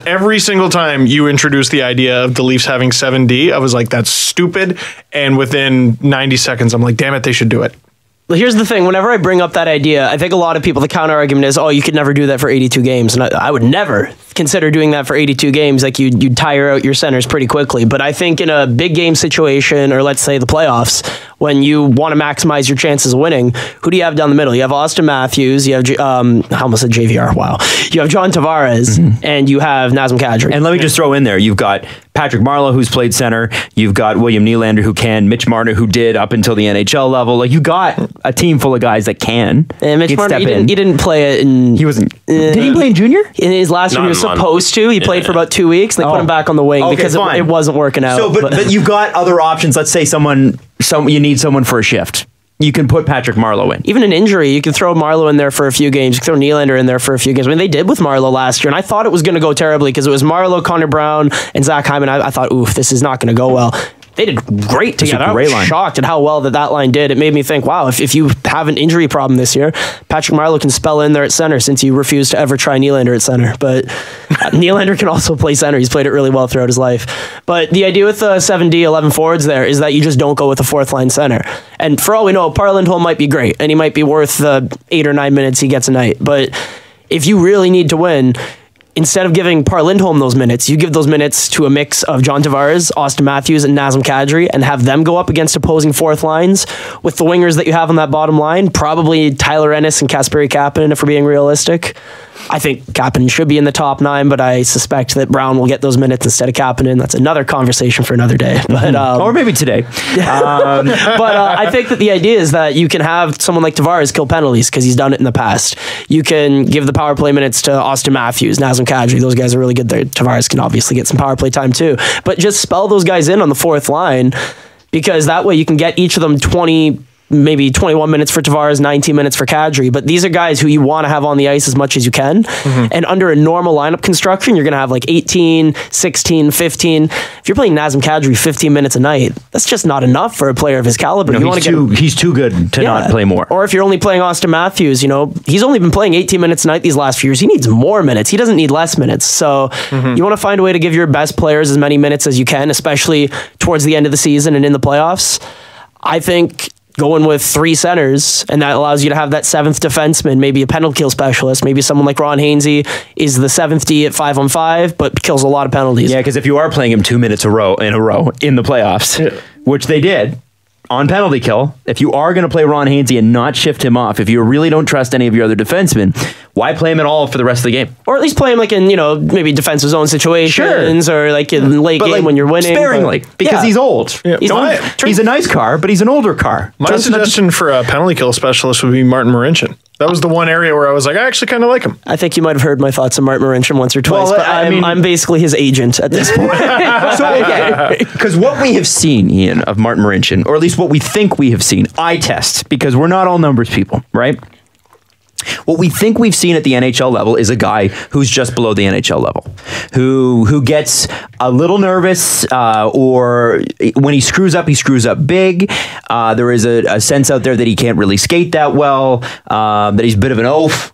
Every single time you introduced the idea of the Leafs having 7D, I was like, that's stupid. And within 90 seconds, I'm like, damn it, they should do it. Well, here's the thing. Whenever I bring up that idea, I think a lot of people, the counter argument is, oh, you could never do that for 82 games. And I would never consider doing that for 82 games. Like, you'd tire out your centers pretty quickly. But I think in a big game situation, or let's say the playoffs, when you want to maximize your chances of winning, who do you have down the middle? You have Austin Matthews, you have, I almost said JVR, wow. You have John Tavares, and you have Nazem Kadri. And let me just throw in there, you've got Patrick Marleau, who's played center. You've got William Nylander, who can. Mitch Marner, who did up until the NHL level. Like, you got a team full of guys that can. And Mitch Marner, he didn't play it in... He wasn't... did he play in junior? In his last year, he was supposed to. He played for about 2 weeks. They put him back on the wing because it wasn't working out. So, but you've got other options. Let's say you need someone for a shift. You can put Patrick Marleau in. Even an injury, you can throw Marleau in there for a few games. You can throw Nylander in there for a few games. I mean, they did with Marleau last year, and I thought it was going to go terribly because it was Marleau, Connor Brown, and Zach Hyman. I thought, oof, this is not going to go well. They did great together. I was shocked at how well that line did. It made me think, wow, if you have an injury problem this year, Patrick Marleau can spell in there at center since you refuse to ever try Nylander at center. But Nylander can also play center. He's played it really well throughout his life. But the idea with the 7D, 11 forwards there is that you just don't go with a fourth line center. And for all we know, Par Lindholm might be great, and he might be worth the 8 or 9 minutes he gets a night. But if you really need to win, instead of giving Par Lindholm those minutes, you give those minutes to a mix of John Tavares, Austin Matthews, and Nazem Kadri, and have them go up against opposing fourth lines with the wingers that you have on that bottom line, probably Tyler Ennis and Kasperi Kapanen, if we're being realistic. I think Kapanen should be in the top 9, but I suspect that Brown will get those minutes instead of Kapanen. That's another conversation for another day. But, or maybe today. I think that the idea is that you can have someone like Tavares kill penalties because he's done it in the past. You can give the power play minutes to Austin Matthews, Nazem Kadri. Those guys are really good there. Tavares can obviously get some power play time too. But just spell those guys in on the fourth line, because that way you can get each of them 20, maybe 21 minutes for Tavares, 19 minutes for Kadri. But these are guys who you want to have on the ice as much as you can. And under a normal lineup construction, you're going to have like 18, 16, 15. If you're playing Nazem Kadri 15 minutes a night, that's just not enough for a player of his caliber. No, he's too good to not play more. Or if you're only playing Austin Matthews, he's only been playing 18 minutes a night these last few years. He needs more minutes. He doesn't need less minutes. So you want to find a way to give your best players as many minutes as you can, especially towards the end of the season and in the playoffs. I think going with 3 centers, and that allows you to have that 7th defenseman, maybe a penalty kill specialist, maybe someone like Ron Hainsey is the 7th D at 5-on-5, but kills a lot of penalties. Yeah, because if you are playing him 2 minutes in a row in the playoffs, which they did on penalty kill, if you are going to play Ron Hainsey and not shift him off, if you really don't trust any of your other defensemen, why play him at all for the rest of the game? Or at least play him like in, maybe defensive zone situations, or like in late game when you're winning. Sparingly, because he's old. Yeah. He's a nice car, but he's an older car. My suggestion for a penalty kill specialist would be Martin Marincin. That was the one area where I was like, I actually kind of like him. I think you might have heard my thoughts on Martin Marincin once or twice, but I'm basically his agent at this point. Because what we have seen, Ian, of Martin Marincin, or at least what we think we have seen, eye test, because we're not all numbers people, right? What we think we've seen at the NHL level is a guy who's just below the NHL level, who gets a little nervous, or when he screws up big. There is a sense out there that he can't really skate that well, that he's a bit of an oaf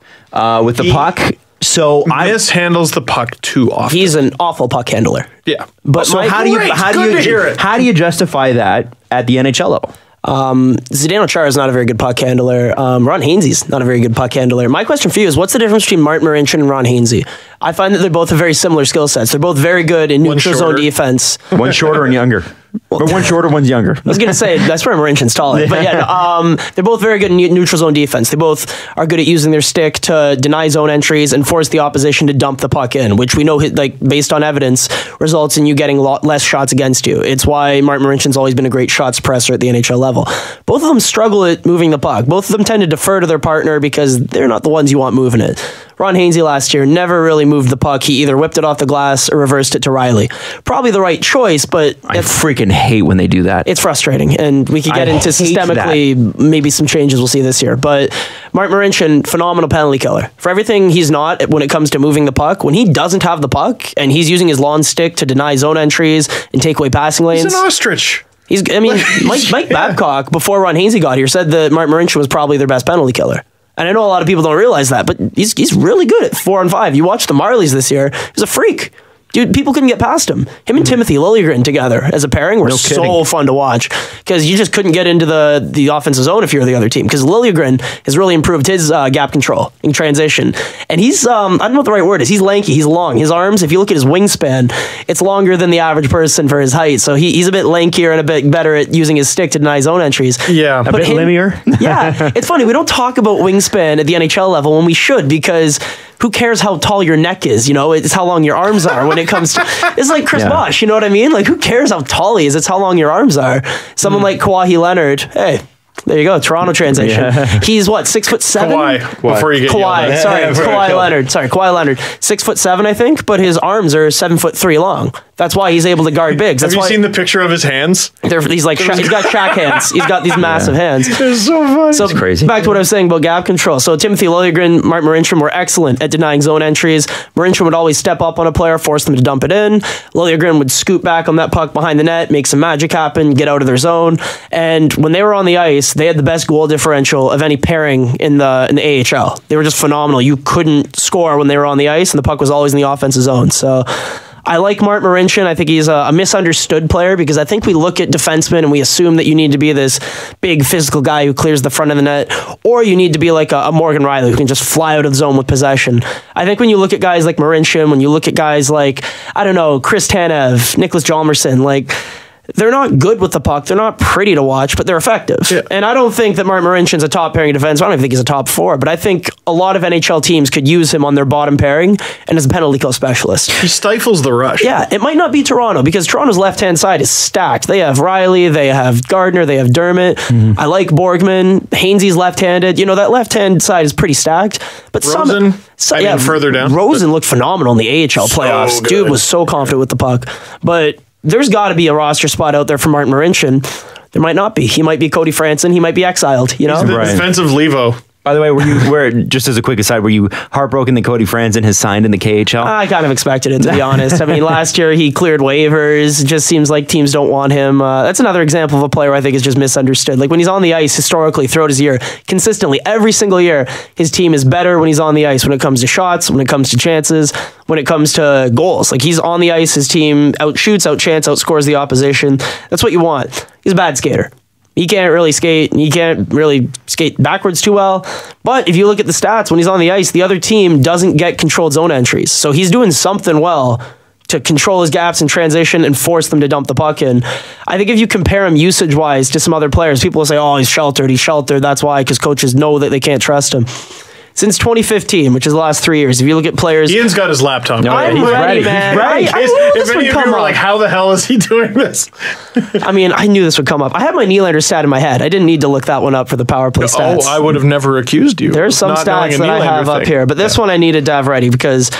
with the puck. So mishandles the puck too often. He's an awful puck handler. Yeah. But so how do you justify that at the NHL level? Zdeno Chara is not a very good puck handler. Ron Hainsey's not a very good puck handler. My question for you is, what's the difference between Martin Marincin and Ron Hainsey? I find that they're both very similar skill sets. They're both very good in neutral zone defense. One shorter and younger. But one shorter, one's younger. I was going to say, that's where Marincin's taller. But yeah, they're both very good in neutral zone defense. They both are good at using their stick to deny zone entries and force the opposition to dump the puck in, which we know, based on evidence, results in you getting a lot less shots against you. It's why Martin Marincin's always been a great shot suppressor at the NHL level. Both of them struggle at moving the puck. Both of them tend to defer to their partner because they're not the ones you want moving it. Ron Hainsey last year never really moved the puck. He either whipped it off the glass or reversed it to Riley. Probably the right choice, but I freaking hate when they do that. It's frustrating, and we could get into systemically maybe some changes we'll see this year. But Martin Marincin, phenomenal penalty killer. For everything he's not when it comes to moving the puck, when he doesn't have the puck and he's using his long stick to deny zone entries and take away passing lanes. He's an ostrich. Mike Babcock, before Ron Hainsey got here, said that Martin Marincin was probably their best penalty killer. And I know a lot of people don't realize that, but he's really good at 4-on-5. You watch the Marlies this year, he's a freak. Dude, people couldn't get past him. Him and Timothy Liljegren together as a pairing were so fun to watch because you just couldn't get into the offensive zone if you're the other team. Because Liljegren has really improved his gap control in transition. And he's, I don't know what the right word is. He's lanky. He's long. His arms, if you look at his wingspan, it's longer than the average person for his height. So he's a bit lankier and a bit better at using his stick to deny zone entries. Yeah. A bit limmier. Yeah. It's funny. We don't talk about wingspan at the NHL level when we should because who cares how tall your neck is? You know, it's how long your arms are when it comes to... It's like Chris Bosh, you know what I mean? Like, who cares how tall he is? It's how long your arms are. Someone like Kawhi Leonard, hey... There you go, Toronto transition. Yeah. He's what, 6'7"? Kawhi. Before you get Kawhi, sorry, Kawhi Leonard. Sorry, Kawhi Leonard. 6'7", I think, but his arms are 7'3" long. That's why he's able to guard bigs. Have you seen the picture of his hands? He's like he's got Shaq hands. He's got these massive hands. It's so funny. So it's crazy. Back to what I was saying about gap control. So Timothy Liljegren, Martin Marincin were excellent at denying zone entries. Marincin would always step up on a player, force them to dump it in. Liljegren would scoot back on that puck behind the net, make some magic happen, get out of their zone. And when they were on the ice, they had the best goal differential of any pairing in the AHL. They were just phenomenal. You couldn't score when they were on the ice, and the puck was always in the offensive zone. So I like Martin Marincin. I think he's a misunderstood player because I think we look at defensemen and we assume that you need to be this big physical guy who clears the front of the net, or you need to be like a Morgan Riley who can just fly out of the zone with possession. I think when you look at guys like Marincin, when you look at guys like, I don't know, Chris Tanev, Nicholas Hjalmarsson, like, they're not good with the puck. They're not pretty to watch, but they're effective. Yeah. And I don't think that Martin Marincin's a top pairing defenseman. I don't even think he's a top 4, but I think a lot of NHL teams could use him on their bottom pairing and as a penalty kill specialist. He stifles the rush. Yeah, it might not be Toronto because Toronto's left-hand side is stacked. They have Riley, they have Gardner, they have Dermott. I like Borgman. Hainsey's left-handed. You know, that left-hand side is pretty stacked. But Rosen, further down. Rosen looked phenomenal in the AHL playoffs. Dude was so confident with the puck. But there's got to be a roster spot out there for Martin Marincin. There might not be. He might be Cody Franson. He might be exiled. You know, he's the defensive Levo. By the way, just as a quick aside, were you heartbroken that Cody Franson has signed in the KHL? I kind of expected it, to be honest. I mean, last year he cleared waivers. It just seems like teams don't want him. That's another example of a player I think is just misunderstood. Like when he's on the ice historically throughout his year, consistently, every single year, his team is better when he's on the ice when it comes to shots, when it comes to chances, when it comes to goals. Like he's on the ice, his team outshoots, outchants, outscores the opposition. That's what you want. He's a bad skater. He can't really skate. He can't really skate backwards too well. But if you look at the stats, when he's on the ice, the other team doesn't get controlled zone entries. So he's doing something well to control his gaps in transition and force them to dump the puck in. I think if you compare him usage-wise to some other players, people will say, oh, he's sheltered. That's why, because coaches know that they can't trust him. Since 2015, which is the last 3 years, if you look at players... Ian's got his laptop. No, I'm ready, man. He's ready. If any of you were like, how the hell is he doing this? I mean, I knew this would come up. I had my Nylander stat in my head. I didn't need to look that one up for the power play stats. Oh, I would have never accused you. There's some stats that I have up here, but this one I needed to have ready because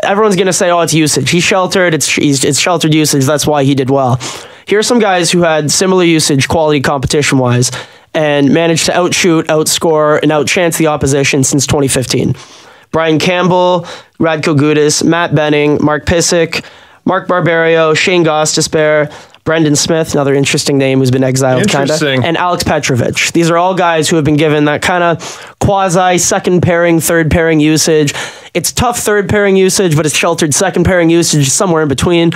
everyone's going to say, oh, it's usage. He's sheltered. It's sheltered usage. That's why he did well. Here are some guys who had similar usage, quality competition-wise, and managed to outshoot, outscore, and outchance the opposition since 2015. Brian Campbell, Radko Gudas, Matt Benning, Mark Pysyk, Mark Barberio, Shane Gostisbehere, Brendan Smith, another interesting name who's been exiled, kind of, and Alex Petrovich. These are all guys who have been given that kind of quasi second pairing, third pairing usage. It's tough third pairing usage, but it's sheltered second pairing usage somewhere in between,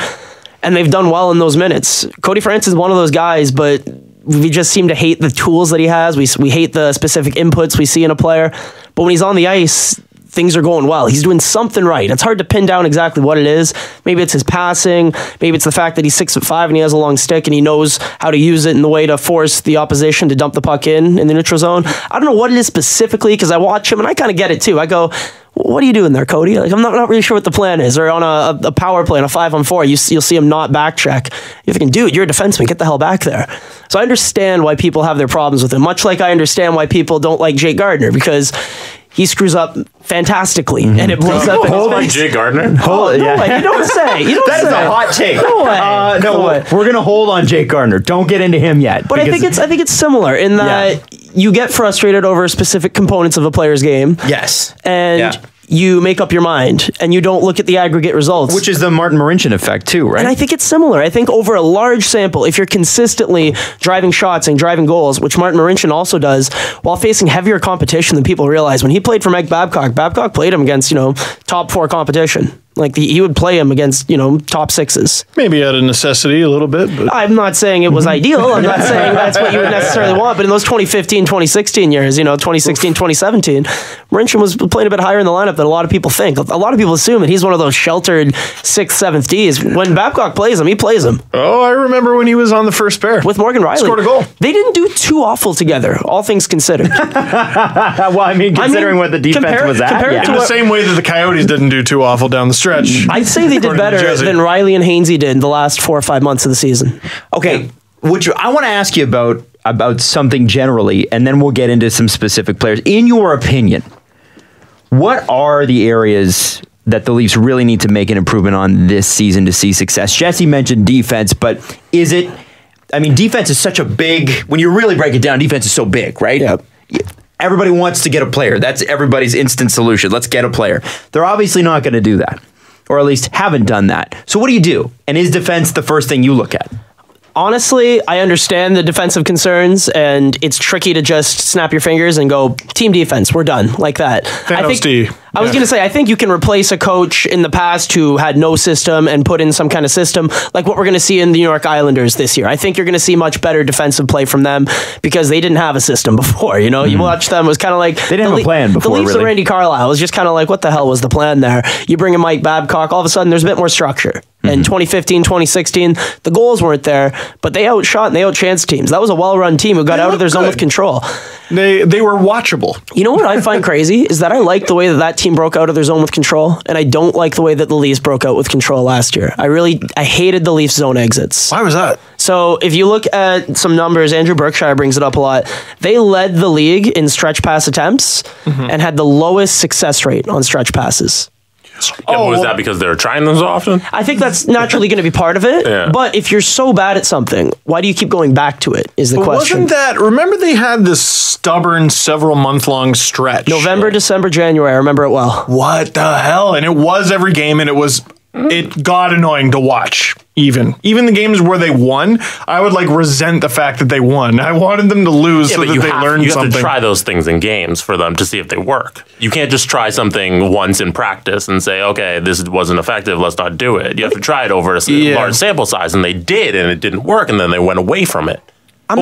and they've done well in those minutes. Cody Franson is one of those guys, but we just seem to hate the tools that he has. We hate the specific inputs we see in a player. But when he's on the ice, things are going well. He's doing something right. It's hard to pin down exactly what it is. Maybe it's his passing. Maybe it's the fact that he's 6'5" and he has a long stick and he knows how to use it in the way to force the opposition to dump the puck in the neutral zone. I don't know what it is specifically because I watch him and I kind of get it too. I go, what are you doing there, Cody? Like, I'm not really sure what the plan is. Or on a power play, on a 5-on-4, you'll see him not back check. You're thinking, dude, you're a defenseman. Get the hell back there. So I understand why people have their problems with him, much like I understand why people don't like Jake Gardner, because he screws up fantastically, and it blows up in his face. Jake Gardner? No way. You don't say. That is a hot take. No way. No way. We're gonna hold on Jake Gardner. Don't get into him yet. But I think it's similar in that you get frustrated over specific components of a player's game. Yes. And you make up your mind and you don't look at the aggregate results. Which is the Martin Marincin effect too, right? And I think it's similar. I think over a large sample, if you're consistently driving shots and driving goals, which Martin Marincin also does, while facing heavier competition than people realize. When he played for Mike Babcock played him against, top 4 competition. Like he would play him against, top 6s. Maybe out of necessity a little bit. But I'm not saying it was ideal. I'm not saying that's what you would necessarily want. But in those 2015, 2016 years, 2016, 2017, Marincin was playing a bit higher in the lineup than a lot of people think. A lot of people assume that he's one of those sheltered 6th, 7th Ds. When Babcock plays him, he plays him. Oh, I remember when he was on the first pair. With Morgan Riley. Scored a goal. They didn't do too awful together, all things considered. Well, considering what the defense was at. In the same way that the Coyotes didn't do too awful down the stretch. I'd say they did better than Riley and Hainsey did in the last 4 or 5 months of the season. Okay, which I want to ask you about something generally, and then we'll get into some specific players. In your opinion, what are the areas that the Leafs really need to make an improvement on this season to see success? Jesse mentioned defense, but is it... defense is such a big... When you really break it down, defense is so big, right? Yeah. Everybody wants to get a player. That's everybody's instant solution. Let's get a player. They're obviously not going to do that, or at least haven't done that. So what do you do? And is defense the first thing you look at? Honestly, I understand the defensive concerns, and it's tricky to just snap your fingers and go, team defense, we're done, like that. I was going to say, I think you can replace a coach in the past who had no system and put in some kind of system, like what we're going to see in the New York Islanders this year. I think you're going to see much better defensive play from them because they didn't have a system before. You watch them, it was kind of like... They didn't have a plan before, The Leafs of Randy Carlyle was just kind of like, what the hell was the plan there? You bring in Mike Babcock, all of a sudden there's a bit more structure. In 2015, 2016, the goals weren't there, but they outshot and they outchanced teams. That was a well-run team who got out of their zone with control. They were watchable. You know what I find crazy is that I like the way that team broke out of their zone with control, and I don't like the way that the Leafs broke out with control last year. I hated the Leafs zone exits. Why was that? So if you look at some numbers, Andrew Berkshire brings it up a lot. They led the league in stretch pass attempts and had the lowest success rate on stretch passes. Was that because they were trying them so often? I think that's naturally going to be part of it. Yeah. But if you're so bad at something, why do you keep going back to it, is the question. Remember they had this stubborn several month-long stretch? November, December, January, I remember it well. What the hell? And it was every game, and it got annoying to watch. Even the games where they won, I would resent the fact that they won. I wanted them to lose so that they learned you something. have to try those things in games for them to see if they work. You can't just try something once in practice and say, okay, this wasn't effective, let's not do it. You have to try it over a large sample size, and they did, and it didn't work, and then they went away from it. I'm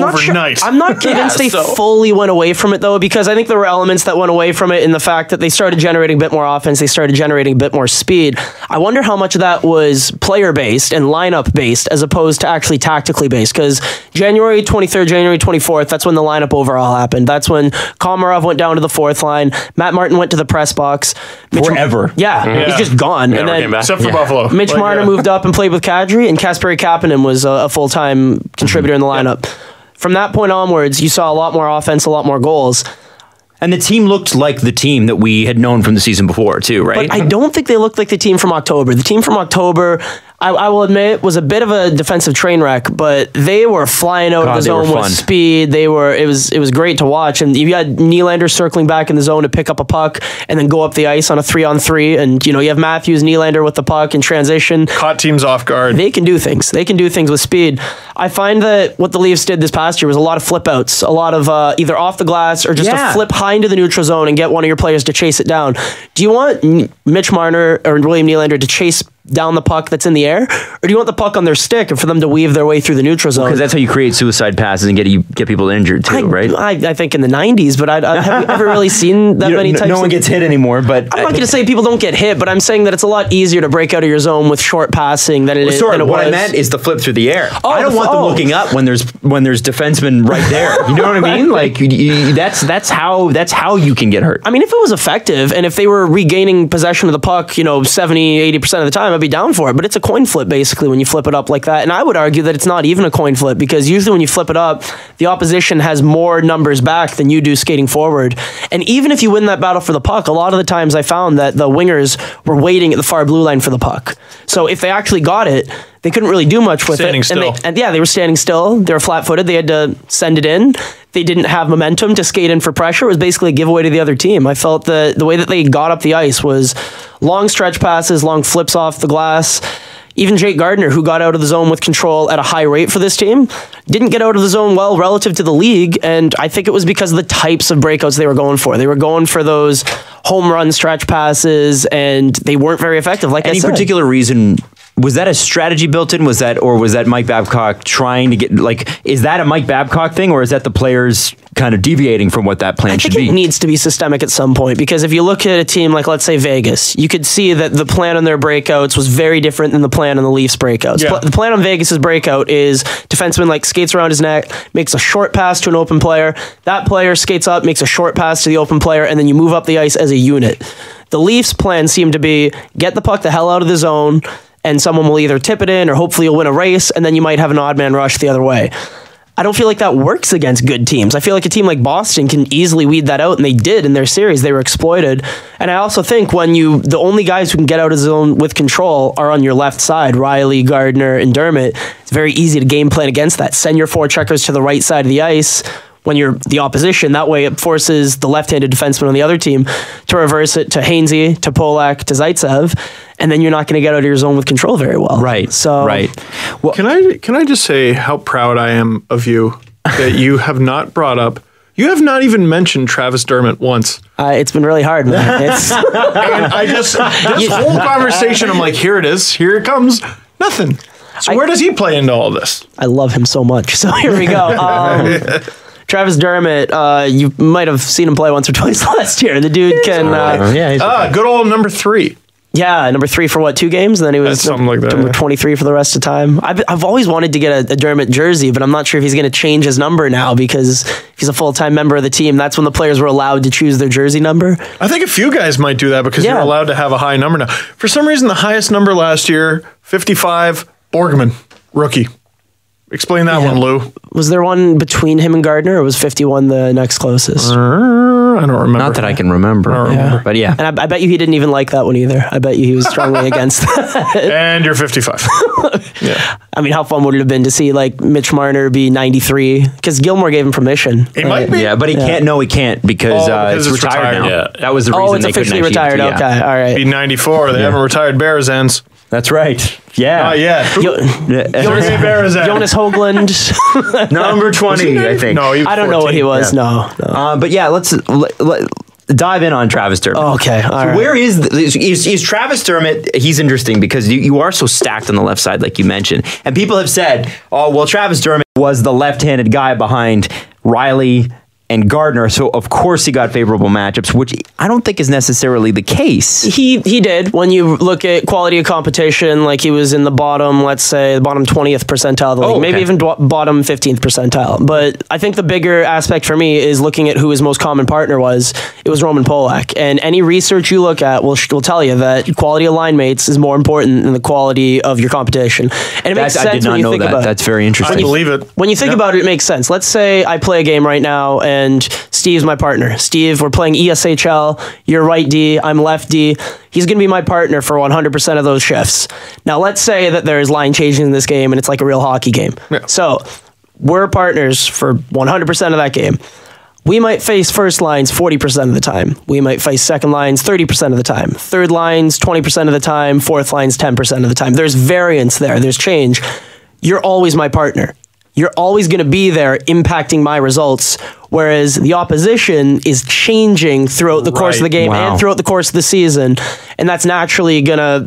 not convinced they fully went away from it, though, because I think there were elements that went away from it in the fact that they started generating a bit more offense, they started generating a bit more speed. I wonder how much of that was player-based and lineup-based as opposed to actually tactically based, because January 23rd, January 24th, that's when the lineup overhaul happened. That's when Komarov went down to the 4th line, Matt Martin went to the press box. Forever. He's just gone. Never came back. Except for Buffalo. Mitch Marner moved up and played with Kadri, and Kasperi Kapanen was a full-time contributor in the lineup. From that point onwards, you saw a lot more offense, a lot more goals. And the team looked like the team that we had known from the season before, too, right? But I don't think they looked like the team from October. The team from October, I will admit, was a bit of a defensive train wreck, but they were flying out of the zone with speed. It was great to watch. And you had Nylander circling back in the zone to pick up a puck and then go up the ice on a 3-on-3. And, you have Matthews, Nylander with the puck in transition. Caught teams off guard. They can do things. They can do things with speed. I find that what the Leafs did this past year was a lot of flip outs, a lot of either off the glass or just a flip high into the neutral zone and get one of your players to chase it down. Do you want Mitch Marner or William Nylander to chase down the puck that's in the air, or do you want the puck on their stick and for them to weave their way through the neutral zone? Because that's how you create suicide passes and get people injured too, right? I think in the 90s, but have you ever really seen that many types? No one gets hit anymore, but... I'm not going to say people don't get hit, but I'm saying that it's a lot easier to break out of your zone with short passing than it is. Sorry, what I meant is the flip through the air. I don't want them looking up when there's defensemen right there. You know what I mean? Like that's how you can get hurt. I mean, if it was effective and if they were regaining possession of the puck, 70-80% of the time, I'd be down for it, but it's a coin flip basically when you flip it up like that. And I would argue that it's not even a coin flip because usually when you flip it up, the opposition has more numbers back than you do skating forward. And even if you win that battle for the puck, a lot of the times I found that the wingers were waiting at the far blue line for the puck. So if they actually got it, they couldn't really do much with Standing it. still. They were standing still. They were flat-footed. They had to send it in. They didn't have momentum to skate in for pressure. It was basically a giveaway to the other team. I felt the way that they got up the ice was long stretch passes, long flips off the glass. Even Jake Gardiner, who got out of the zone with control at a high rate for this team, didn't get out of the zone well relative to the league, and I think it was because of the types of breakouts they were going for. They were going for those home run stretch passes, and they weren't very effective, like I said. Any particular reason? Was that a strategy built in? Was that Mike Babcock trying to get, is that a Mike Babcock thing, or is that the players kind of deviating from what that plan should be? I think it needs to be systemic at some point, because if you look at a team like, let's say, Vegas, you could see that the plan on their breakouts was very different than the plan on the Leafs breakouts. Yeah. The plan on Vegas's breakout is defenseman skates around his neck, makes a short pass to an open player. That player skates up, makes a short pass to the open player, and then you move up the ice as a unit. The Leafs' plan seemed to be get the puck the hell out of the zone, and someone will either tip it in or hopefully you'll win a race, and then you might have an odd man rush the other way. I don't feel like that works against good teams. I feel like a team like Boston can easily weed that out, and they did in their series. They were exploited. And I also think the only guys who can get out of zone with control are on your left side, Riley, Gardiner, and Dermott. It's very easy to game plan against that. Send your forecheckers to the right side of the ice when you're the opposition. That way it forces the left-handed defenseman on the other team to reverse it to Hainsey, to Polak, to Zaitsev, and then you're not going to get out of your zone with control very well. Right. So, right. Well, can I just say how proud I am of you that you have not brought up. You have not even mentioned Travis Dermott once. It's been really hard, man. And I just this whole conversation, I'm like, here it is, here it comes, nothing. So where does he play into all this? I love him so much. So here we go. Travis Dermott, you might have seen him play once or twice last year. The dude can... good old number 3. Yeah, number 3 for 2 games? And then he was something like that, number 23 for the rest of the time. I've always wanted to get a Dermott jersey, but I'm not sure if he's going to change his number now, because if he's a full-time member of the team, that's when the players were allowed to choose their jersey number. I think a few guys might do that because you're allowed to have a high number now. For some reason, the highest number last year, 55, Borgman, rookie. Explain that one, Lou. Was there one between him and Gardner, or was 51 the next closest? I don't remember. Not that I can remember. But yeah. And I bet you he didn't even like that one either. I bet you he was strongly against that. And you're 55. Yeah. I mean, how fun would it have been to see Mitch Marner be 93? Because Gilmore gave him permission. He might be. Yeah, but he can't. No, he can't because it's retired now. Yeah. That was the reason it's they couldn't officially actually retired. Okay, all right. Be 94. They haven't retired Berezans. That's right. Yeah. Not yet. Jonas Hoagland. Number 20, I think. No, he was I don't know what he was. Yeah. No. But yeah, let's dive in on Travis Dermott. Okay, all right. Where is Travis Dermott? He's interesting because you are so stacked on the left side, like you mentioned. And people have said, oh, well, Travis Dermott was the left-handed guy behind Riley and Gardner, so of course he got favorable matchups, which I don't think is necessarily the case. He did. When you look at quality of competition, he was in the bottom, let's say, the bottom 20th percentile of the league, maybe even bottom 15th percentile. But I think the bigger aspect for me is looking at who his most common partner was. It was Roman Polak. And any research you look at will tell you that quality of line mates is more important than the quality of your competition. And it makes sense I did not know that. That's very interesting. I believe it. When you think about it, it makes sense. Let's say I play a game right now and Steve's my partner. Steve, we're playing ESHL. You're right D, I'm left D. He's going to be my partner for 100% of those shifts. Now, let's say that there's line changing in this game and it's like a real hockey game. Yeah. So we're partners for 100% of that game. We might face first lines 40% of the time. We might face second lines 30% of the time. Third lines 20% of the time. Fourth lines 10% of the time. There's variance there. There's change. You're always my partner. You're always going to be there impacting my results, whereas the opposition is changing throughout the course of the game and throughout the course of the season, and that's naturally going to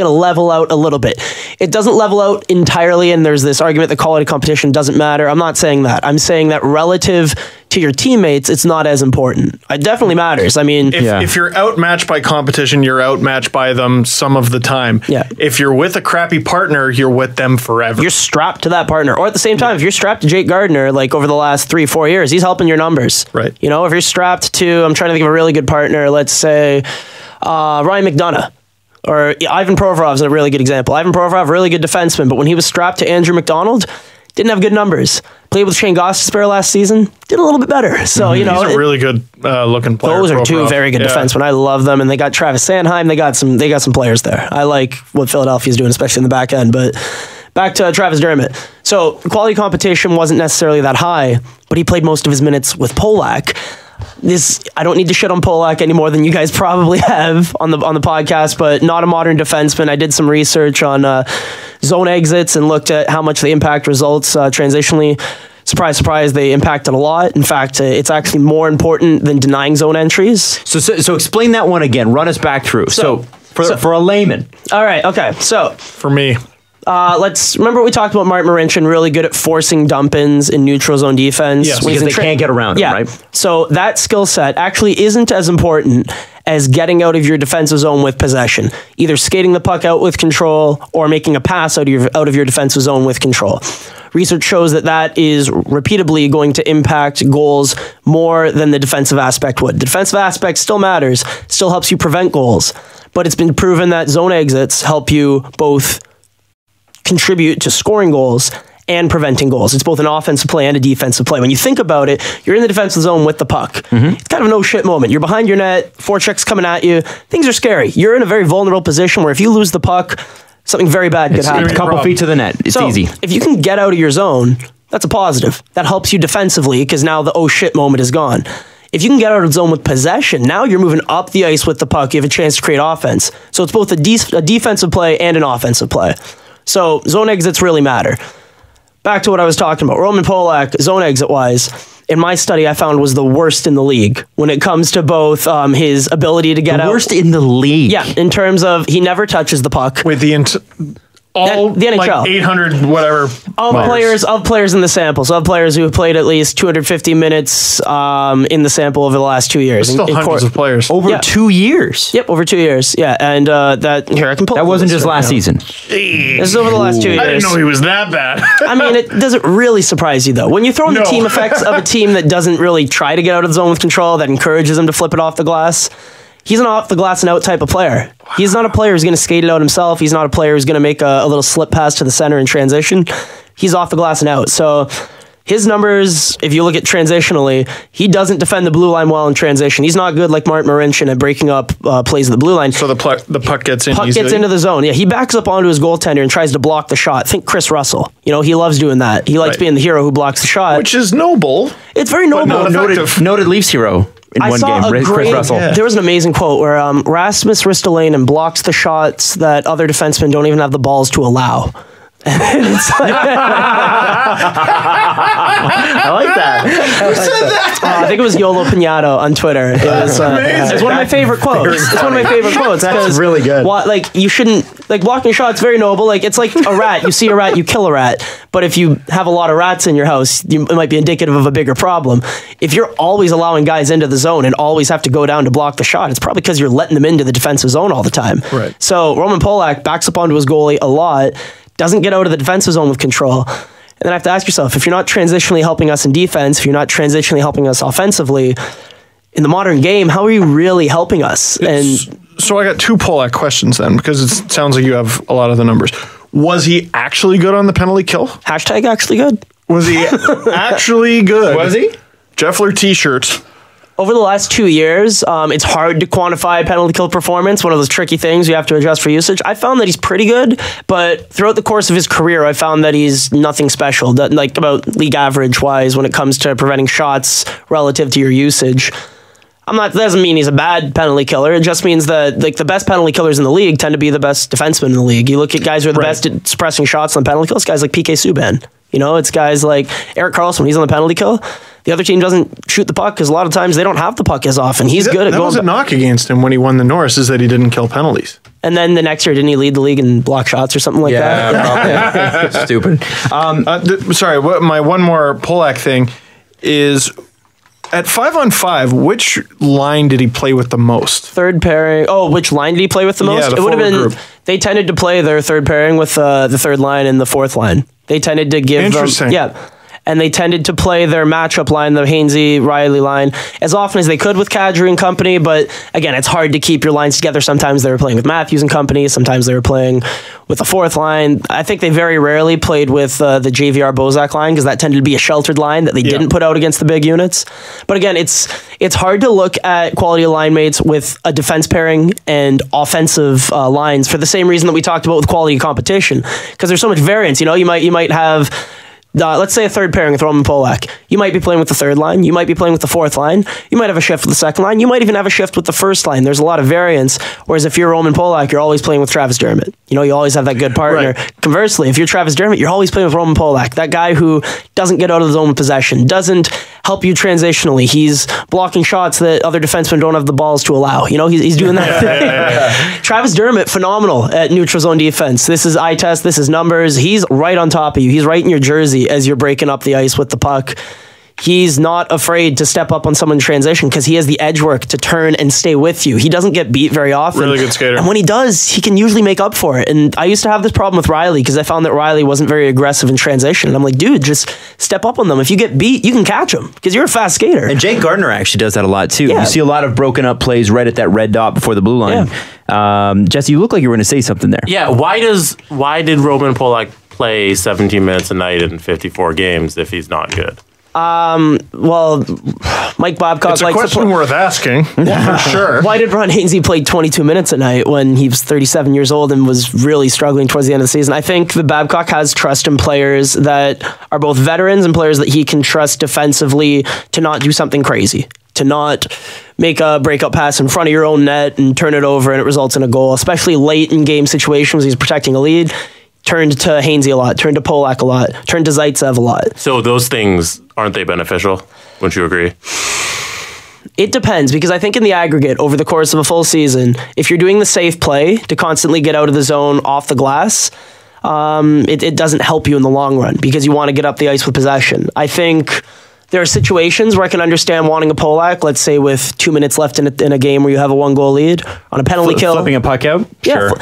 level out a little bit. It doesn't level out entirely, and there's this argument that quality competition doesn't matter. I'm not saying that. I'm saying that relative to your teammates, it's not as important. It definitely matters. I mean, if you're outmatched by competition, you're outmatched by them some of the time. Yeah. If you're with a crappy partner, you're with them forever. You're strapped to that partner. Or at the same time, if you're strapped to Jake Gardiner, over the last 3-4 years, he's helping your numbers. Right. If you're strapped to, I'm trying to think of a really good partner, let's say Ryan McDonough. Or Ivan Provorov's a really good example. Ivan Provorov, really good defenseman, but when he was strapped to Andrew McDonald, didn't have good numbers. Played with Shane Gostisbehere last season, did a little bit better. So, you know, he's a really good looking player. Those are two very good defensemen. I love them, and they got Travis Sanheim. They got some players there. I like what Philadelphia's doing, especially in the back end. But back to Travis Dermott. So the quality competition wasn't necessarily that high, but he played most of his minutes with Polak. I don't need to shit on Polak any more than you guys probably have on the podcast, but not a modern defenseman. I did some research on zone exits and looked at how much they impact results transitionally. Surprise, surprise, they impacted a lot. In fact, it's actually more important than denying zone entries. So explain that one again. Run us back through. So for a layman. All right, okay. So for me, let's remember what we talked about. Martin Marincin, really good at forcing dump-ins in neutral zone defense. Yes, because they can't get around him, right? So that skill set actually isn't as important as getting out of your defensive zone with possession. Either skating the puck out with control or making a pass out of your defensive zone with control. Research shows that is repeatedly going to impact goals more than the defensive aspect would. The defensive aspect still matters, still helps you prevent goals, but it's been proven that zone exits help you both contribute to scoring goals and preventing goals. It's both an offensive play and a defensive play. When you think about it, you're in the defensive zone with the puck. It's kind of a no shit moment. You're behind your net, forecheck's coming at you. Things are scary. You're in a very vulnerable position where if you lose the puck, something very bad could happen. A couple feet to the net. It's easy. If you can get out of your zone, that's a positive. That helps you defensively because now the oh shit moment is gone. If you can get out of the zone with possession, now you're moving up the ice with the puck. You have a chance to create offense. So it's both a defensive play and an offensive play. So zone exits really matter. Back to what I was talking about. Roman Polak, zone exit-wise, in my study, I found was the worst in the league when it comes to both his ability to get out. The worst in the league? Yeah, in terms of he never touches the puck. With the NHL. Like 800 whatever of players in the sample. So of players who have played at least 250 minutes in the sample over the last 2 years. Still hundreds of players. Over 2 years? Yep, over 2 years. Yeah, and here I can pull. That wasn't just last season. This is over the last 2 years. I didn't know he was that bad. I mean, it doesn't really surprise you though. When you throw in the team effects of a team that doesn't really try to get out of the zone with control, that encourages them to flip it off the glass. He's an off the glass and out type of player. He's not a player who's going to skate it out himself. He's not a player who's going to make a little slip pass to the center in transition. He's off the glass and out. So his numbers, if you look at transitionally, he doesn't defend the blue line well in transition. He's not good like Martin Marincin at breaking up plays of the blue line. So the puck gets in Puck easily. gets into the zone. Yeah, he backs up onto his goaltender and tries to block the shot. Think Chris Russell. You know, he loves doing that. He likes being the hero who blocks the shot. Which is noble. It's very noble. Noted Leafs hero. In one game, Chris Russell. There was an amazing quote where Rasmus Ristolainen blocks the shots that other defensemen don't even have the balls to allow. It's like, I like that. Who said that? I think it was Yolo Pinato on Twitter. It was it's one of my favorite quotes. It's one of my favorite quotes. That's really good. Like you shouldn't blocking shots. Very noble. Like it's like a rat. You see a rat, you kill a rat. But if you have a lot of rats in your house, it might be indicative of a bigger problem. If you're always allowing guys into the zone and always have to go down to block the shot, it's probably because you're letting them into the defensive zone all the time. Right. So Roman Polak backs up onto his goalie a lot. Doesn't get out of the defensive zone with control. And then I have to ask yourself, if you're not transitionally helping us in defense, if you're not transitionally helping us offensively, in the modern game, how are you really helping us? And so I got two Polak questions then, because it sounds like you have a lot of the numbers. Was he actually good on the penalty kill? hashtag actually good. Was he actually good? Was he? Jeffler t-shirts. Over the last 2 years, it's hard to quantify penalty kill performance. One of those tricky things you have to adjust for usage. I found that he's pretty good, but throughout the course of his career, I found that he's nothing special. Like about league average wise, when it comes to preventing shots relative to your usage. That doesn't mean he's a bad penalty killer. It just means that the best penalty killers in the league tend to be the best defensemen in the league. You look at guys who are the best at suppressing shots on penalty kills. Guys like PK Subban. You know, it's guys like Erik Karlsson. When he's on the penalty kill, the other team doesn't shoot the puck because a lot of times they don't have the puck as often. He's good at going. That was a knock against him when he won the Norris, is that he didn't kill penalties. And then the next year, didn't he lead the league in block shots or something like that? Yeah, stupid. Sorry, my one more Polak thing is at 5-on-5, which line did he play with the most? Third pairing. Oh, which line did he play with the most? Yeah, it would have been. group. They tended to play their third pairing with the third line and the fourth line. They tended to give them. Interesting. Yeah. and they tended to play their matchup line, the Hainsey-Riley line, as often as they could with Kadri and company, but again, it's hard to keep your lines together. Sometimes they were playing with Matthews and company, sometimes they were playing with the fourth line. I think they very rarely played with the JVR Bozak line, because that tended to be a sheltered line that they didn't put out against the big units. But again, it's hard to look at quality of line mates with a defense pairing and offensive lines for the same reason that we talked about with quality competition, because there's so much variance. You know, you might have let's say a third pairing with Roman Polak. You might be playing with the third line. You might be playing with the fourth line. You might have a shift with the second line. You might even have a shift with the first line. There's a lot of variance. Whereas if you're Roman Polak, you're always playing with Travis Dermott. You know, you always have that good partner. Right. Conversely, if you're Travis Dermott, you're always playing with Roman Polak, that guy who doesn't get out of the zone of possession, doesn't help you transitionally. He's blocking shots that other defensemen don't have the balls to allow. You know, he's doing that thing. Travis Dermott, phenomenal at neutral zone defense. This is eye test. This is numbers. He's right on top of you. He's right in your jersey as you're breaking up the ice with the puck. He's not afraid to step up on someone in transition because he has the edge work to turn and stay with you. He doesn't get beat very often. Really good skater. And when he does, he can usually make up for it. And I used to have this problem with Riley because I found that Riley wasn't very aggressive in transition. And I'm like, dude, just step up on them. If you get beat, you can catch them because you're a fast skater. And Jake Gardner actually does that a lot too. Yeah. You see a lot of broken up plays right at that red dot before the blue line. Jesse, you look like you were going to say something there. Yeah, why did Roman Polak play 17 minutes a night in 54 games if he's not good? Well, Mike Babcock It's a likes question worth asking, for sure. Why did Ron Hainsey play 22 minutes a night when he was 37 years old and was really struggling towards the end of the season? I think the Babcock has trust in players that are both veterans and players that he can trust defensively to not do something crazy, to not make a breakup pass in front of your own net and turn it over and it results in a goal, especially late in game situations. He's protecting a lead. Turned to Hainsey a lot, turned to Polak a lot, turned to Zaitsev a lot. So those things, aren't they beneficial? Wouldn't you agree? It depends, because I think in the aggregate, over the course of a full season, if you're doing the safe play to constantly get out of the zone off the glass, it doesn't help you in the long run because you want to get up the ice with possession. I think there are situations where I can understand wanting a Polak, let's say with 2 minutes left in a game where you have a 1-goal lead on a penalty kill. Flipping a puck out? Yeah, Sure.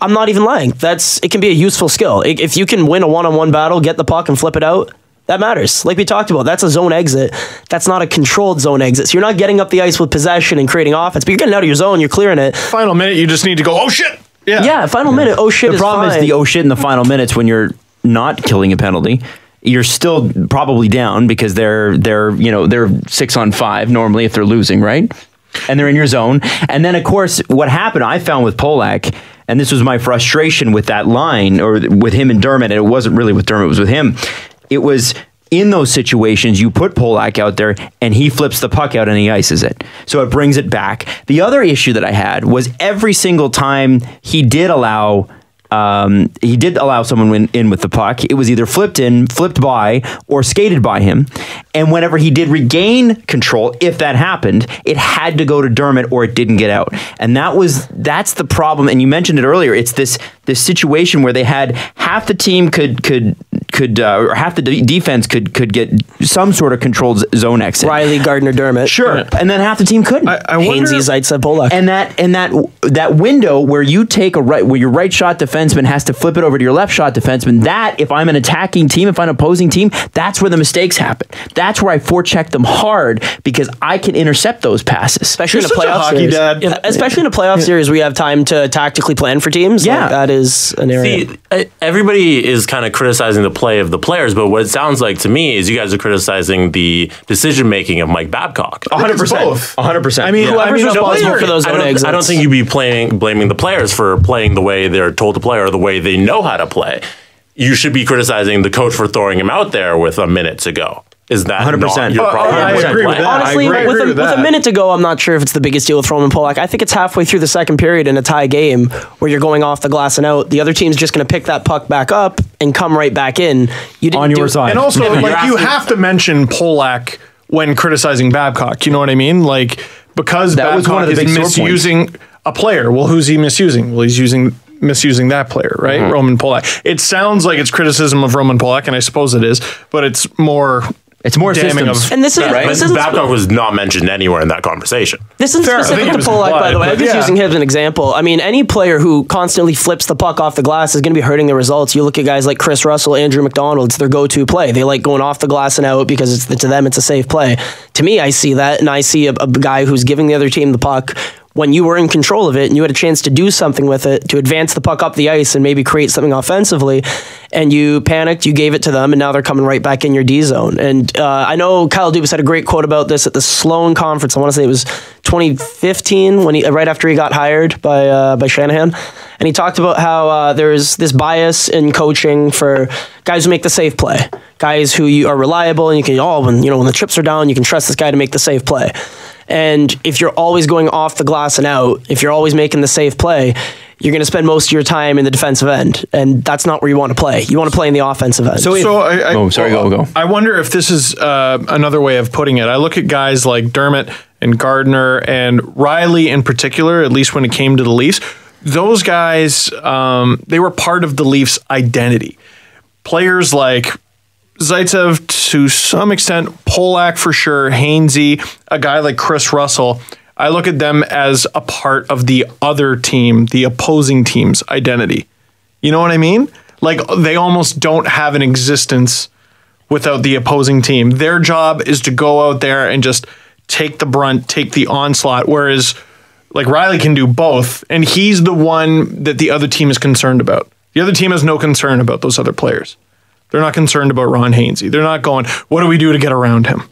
I'm not even lying. It can be a useful skill. If you can win a one-on-one battle, get the puck and flip it out, that matters. Like we talked about, that's a zone exit. That's not a controlled zone exit. So you're not getting up the ice with possession and creating offense, but you're getting out of your zone, you're clearing it. Final minute, you just need to go, oh shit! Yeah, final minute, oh shit The is problem fine. is the oh shit in the final minutes when you're not killing a penalty. You're still probably down because they're 6-on-5 normally if they're losing, right? And they're in your zone. And then of course what happened I found with Polak, and this was my frustration with that line, or with him and Dermott, and it wasn't really with Dermott, it was with him. It was in those situations, you put Polak out there, and he flips the puck out and he ices it. So it brings it back. The other issue that I had was every single time he did allow someone in with the puck, it was either flipped in, flipped by, or skated by him. And whenever he did regain control, if that happened, it had to go to Dermott or it didn't get out. And that's the problem. And you mentioned it earlier. It's this situation where they had half the team or half the defense could get some sort of controlled zone exit. Riley, Gardner, Dermott. Sure. Yeah. And then half the team couldn't. I wonder, Hainsey, Zaitsev, Polak. And that window where you take where your right shot defenseman has to flip it over to your left shot defenseman, that, if I'm an attacking team, if I'm an opposing team, that's where the mistakes happen. That's where I forecheck them hard because I can intercept those passes. Especially You're in a such a playoff hockey series. dad. Yeah, especially in a playoff series where you have time to tactically plan for teams. Yeah. Like, that is an area. See, everybody is kind of criticizing the play of the players, but what it sounds like to me is you guys are criticizing the decision making of Mike Babcock. 100%. 100%. I mean, Whoever's responsible for those I zone don't exits. think you'd be blaming the players for playing the way they're told to play or the way they know how to play. You should be criticizing the coach for throwing him out there with a minute to go. Is that 100%. not your problem? I with agree with play? that. Honestly, I agree with with a that. minute to go, I'm not sure if it's the biggest deal with Roman Polak. I think it's halfway through the second period in a tie game where you're going off the glass and out. The other team's just going to pick that puck back up and come right back in. You didn't On your do- side. And also, Yeah, but like, you're you asking- have to mention Polak when criticizing Babcock. You know what I mean? Like, because That was Babcock one of the is big sore points. misusing a player. Well, who's he misusing? Well, he's misusing that player, right? Roman Polak. It sounds like it's criticism of Roman Polak, and I suppose it is, but it's more It's more damning systems. And this is But this isn't Babcock was not mentioned anywhere in that conversation. This isn't Fair. I specific think to it was Tulloch, by the implied, way. I'm but just yeah. using him as an example. I mean, any player who constantly flips the puck off the glass is going to be hurting the results. You look at guys like Chris Russell, Andrew McDonald, it's their go-to play. They like going off the glass and out because to them it's a safe play. To me, I see that, and I see a guy who's giving the other team the puck when you were in control of it and you had a chance to do something with it, to advance the puck up the ice and maybe create something offensively, and you panicked, you gave it to them, and now they're coming right back in your D zone. And I know Kyle Dubas had a great quote about this at the Sloan conference. I want to say it was 2015, when right after he got hired by Shanahan. And he talked about how there's this bias in coaching for guys who make the safe play, guys who you are reliable, and you can, when the chips are down, you can trust this guy to make the safe play. And if you're always going off the glass and out, if you're always making the safe play, you're going to spend most of your time in the defensive end, and that's not where you want to play. You want to play in the offensive end. Go. I wonder if this is another way of putting it. I look at guys like Dermott and Gardner and Riley in particular, at least when it came to the Leafs. Those guys, they were part of the Leafs' identity. Players like Zaitsev, to some extent, Polak for sure, Hainsey, a guy like Chris Russell, I look at them as a part of the other team, the opposing team's identity. You know what I mean? Like, they almost don't have an existence without the opposing team. Their job is to go out there and just take the brunt, take the onslaught, whereas like Riley can do both, and he's the one that the other team is concerned about. The other team has no concern about those other players. They're not concerned about Ron Hainsey. They're not going, what do we do to get around him?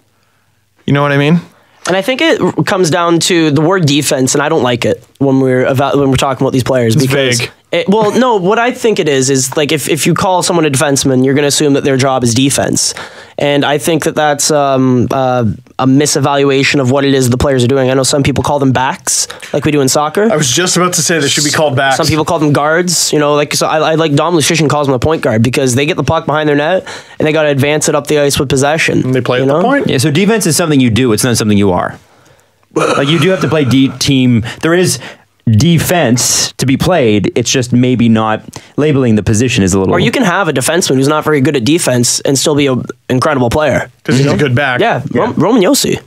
You know what I mean? And I think it comes down to the word defense, and I don't like it when we're talking about these players. It's because vague. No, what I think it is like if you call someone a defenseman, you're going to assume that their job is defense. And I think that that's a misevaluation of what it is the players are doing. I know some people call them backs, like we do in soccer. I was just about to say they should be called backs. Some people call them guards. So I like Dom Lucian calls them a point guard because they get the puck behind their net and they got to advance it up the ice with possession. And they play at the point. Yeah, so defense is something you do. It's not something you are. Like, you do have to play team. There is defense to be played. It's just maybe not labeling the position as a little. Or you can have a defenseman who's not very good at defense and still be an incredible player. Because he's a good back. Yeah, Roman Yossi,